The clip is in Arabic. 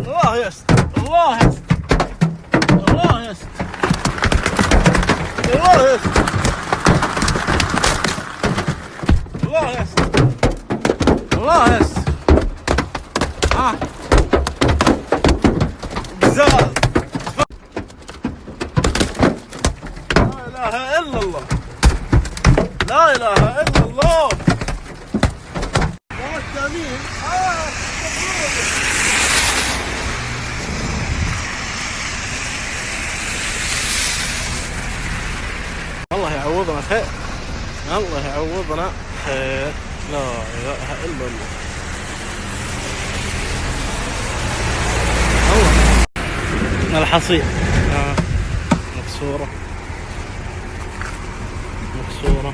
الله يستر، الله يستر، الله يستر، الله يستر، الله يستر، الله يستر. بزاز. لا اله الا الله، لا اله الا الله. والتامين الله يعوضنا خير، الله يعوضنا خير، لا اله الا الله. الله الحصير مكسورة مكسورة.